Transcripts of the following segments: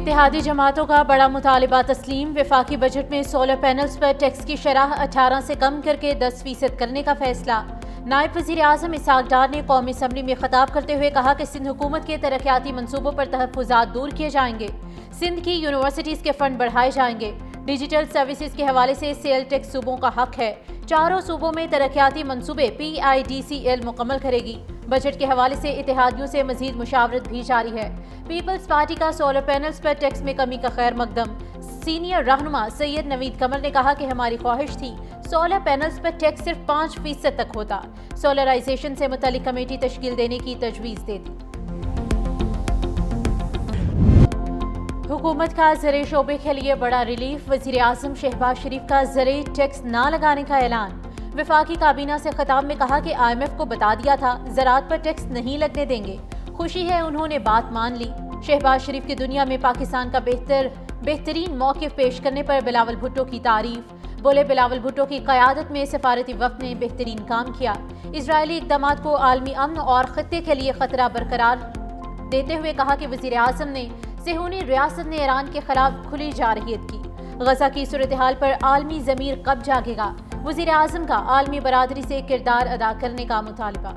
اتحادی جماعتوں کا بڑا مطالبہ تسلیم، وفاقی بجٹ میں سولر پینلز پر ٹیکس کی شرح 18 سے کم کر کے 10% کرنے کا فیصلہ۔ نائب وزیر اعظم اسحاق ڈار نے قومی اسمبلی میں خطاب کرتے ہوئے کہا کہ سندھ حکومت کے ترقیاتی منصوبوں پر تحفظات دور کیے جائیں گے، سندھ کی یونیورسٹیز کے فنڈ بڑھائے جائیں گے۔ ڈیجیٹل سروسز کے حوالے سے سیل ٹیکس صوبوں کا حق ہے، چاروں صوبوں میں ترقیاتی منصوبے PIDCL مکمل کرے گی۔ بجٹ کے حوالے سے اتحادیوں سے مزید مشاورت بھی جاری ہے۔ پیپلز پارٹی کا سولر پینلز پر ٹیکس میں کمی کا خیر مقدم۔ سینئر رہنما سید نوید قمر نے کہا کہ ہماری خواہش تھی سولر پینلز پر ٹیکس صرف 5% تک ہوتا، سولرائزیشن سے متعلق کمیٹی تشکیل دینے کی تجویز دے دی۔ حکومت کا زرعی شعبے کے لیے بڑا ریلیف، وزیر اعظم شہباز شریف کا زرعی ٹیکس نہ لگانے کا اعلان۔ وفاقی کابینہ سے خطاب میں کہا کہ IMF کو بتا دیا تھا زراعت پر ٹیکس نہیں لگنے دیں گے، خوشی ہے انہوں نے بات مان لی۔ شہباز شریف کی دنیا میں پاکستان کا بہترین موقف پیش کرنے پر بلاول بھٹو کی تعریف، بولے بلاول بھٹو کی قیادت میں سفارتی وفد نے بہترین کام کیا۔ اسرائیلی اقدامات کو عالمی امن اور خطے کے لیے خطرہ برقرار دیتے ہوئے کہا کہ وزیر اعظم نے صہیونی ریاست نے ایران کے خلاف کھلی جارحیت کی۔ غزہ کی صورتحال پر عالمی ضمیر کب جاگے گا؟ وزیر اعظم کا عالمی برادری سے کردار ادا کرنے کا مطالبہ۔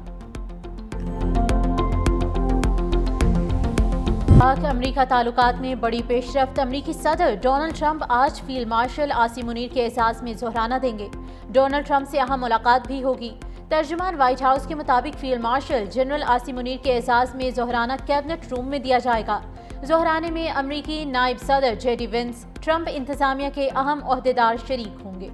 پاک امریکہ تعلقات میں بڑی پیش رفت، امریکی صدر ڈونلڈ ٹرمپ آج فیلڈ مارشل عاصم منیر کے اعزاز میں ظہرانہ دیں گے۔ ڈونلڈ ٹرمپ سے اہم ملاقات بھی ہوگی۔ ترجمان وائٹ ہاؤس کے مطابق field marshal general Asim Munir کے اعزاز میں ظہرانہ کیبنٹ روم میں دیا جائے گا۔ ظہرانے میں امریکی نائب صدر JD وینس، ٹرمپ انتظامیہ کے اہم عہدیدار شریک ہوں گے۔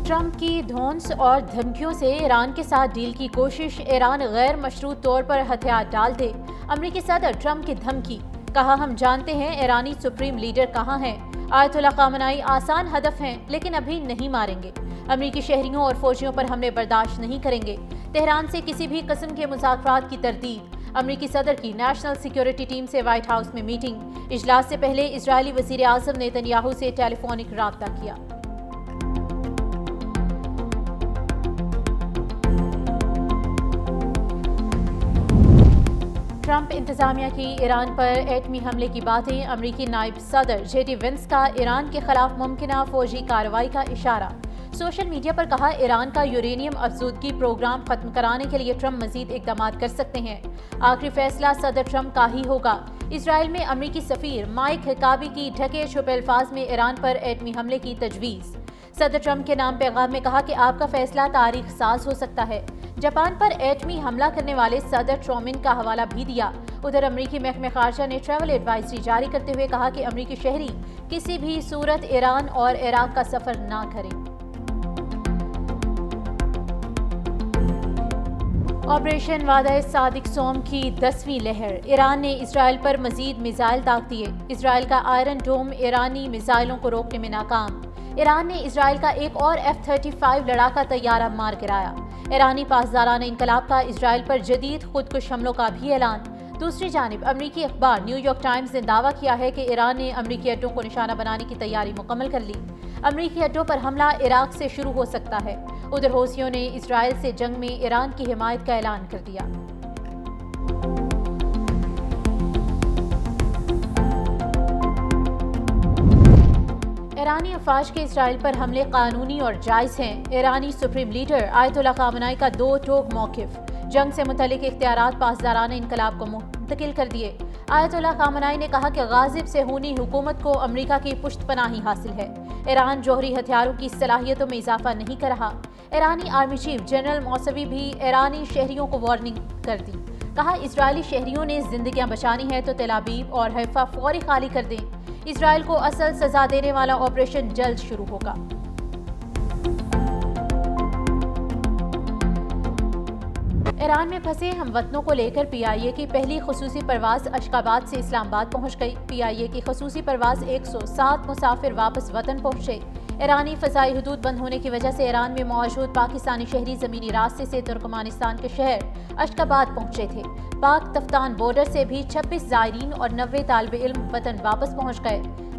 ٹرمپ کی دھونس اور دھمکیوں سے ایران کے ساتھ ڈیل کی کوشش، ایران غیر مشروط طور پر ہتھیار ڈال دے۔ امریکی صدر ٹرمپ کی دھمکی، کہا ہم جانتے ہیں ایرانی سپریم لیڈر کہاں ہیں، آیت اللہ خامنائی آسان ہدف ہیں لیکن ابھی نہیں ماریں گے، امریکی شہریوں اور فوجیوں پر حملے برداشت نہیں کریں گے، تہران سے کسی بھی قسم کے مذاکرات کی تردید۔ امریکی صدر کی نیشنل سیکیورٹی ٹیم سے وائٹ ہاؤس میں میٹنگ، اجلاس سے پہلے اسرائیلی وزیر اعظم نیتن سے ٹیلی فونک رابطہ کیا۔ ٹرمپ انتظامیہ کی ایران پر ایٹمی حملے کی باتیں، امریکی نائب صدر JD وینس کا ایران کے خلاف ممکنہ فوجی کارروائی کا اشارہ۔ سوشل میڈیا پر کہا ایران کا یورینیم افزودگی پروگرام ختم کرانے کے لیے ٹرمپ مزید اقدامات کر سکتے ہیں، آخری فیصلہ صدر ٹرمپ کا ہی ہوگا۔ اسرائیل میں امریکی سفیر مائک ہکابی کی ڈھکے چھپے الفاظ میں ایران پر ایٹمی حملے کی تجویز۔ صدر ٹرمپ کے نام پیغام میں کہا کہ آپ کا فیصلہ تاریخ ساز ہو سکتا ہے۔ جاپان پر ایٹمی حملہ کرنے والے صدر ٹرومن کا حوالہ بھی دیا۔ ادھر امریکی محکمہ خارجہ نے ٹریول ایڈوائزری جاری کرتے ہوئے کہا کہ امریکی شہری کسی بھی صورت ایران اور عراق کا سفر نہ کریں۔ آپریشن وعدہ صادق سوم کی 10ویں لہر، ایران نے اسرائیل پر مزید میزائل داغ دیے، اسرائیل کا آئرن ڈوم ایرانی میزائلوں کو روکنے میں ناکام۔ ایران نے اسرائیل کا ایک اور F-35 لڑاکا طیارہ مار گرایا۔ ایرانی پاسدارانہ انقلاب کا اسرائیل پر جدید خودکش حملوں کا بھی اعلان۔ دوسری جانب امریکی اخبار نیو یارک ٹائمز نے دعویٰ کیا ہے کہ ایران نے امریکی اڈوں کو نشانہ بنانے کی تیاری مکمل کر لی، امریکی اڈوں پر حملہ عراق سے شروع ہو سکتا ہے۔ ادھر حوثیوں نے اسرائیل سے جنگ میں ایران کی حمایت کا اعلان کر دیا۔ ایرانی افواج کے اسرائیل پر حملے قانونی اور جائز ہیں، ایرانی سپریم لیڈر آیت اللہ خامنائی کا دو ٹوک موقف، جنگ سے متعلق اختیارات پاسدارانہ انقلاب کو منتقل کر دیے۔ آیت اللہ خامنائی نے کہا کہ غاصب صہیونی حکومت کو امریکہ کی پشت پناہی حاصل ہے، ایران جوہری ہتھیاروں کی صلاحیتوں میں اضافہ نہیں کر رہا۔ ایرانی آرمی چیف جنرل موسوی بھی ایرانی شہریوں کو وارننگ کر دی، کہا اسرائیلی شہریوں نے زندگیاں بچانی ہے تو تل ابیب اور حیفا فوری خالی کر دیں، اسرائیل کو اصل سزا دینے والا آپریشن جلد شروع ہوگا۔ ایران میں پھنسے ہم وطنوں کو لے کر PIA کی پہلی خصوصی پرواز اشخاباد سے اسلام آباد پہنچ گئی۔ PIA کی خصوصی پرواز 107 مسافر واپس وطن پہنچے۔ ایرانی فضائی حدود بند ہونے کی وجہ سے ایران میں موجود پاکستانی شہری زمینی راستے سے ترکمانستان کے شہر اشخاباد پہنچے تھے۔ پاک تفتان بارڈر سے بھی 26 زائرین اور 90 طالب علم وطن واپس پہنچ گئے۔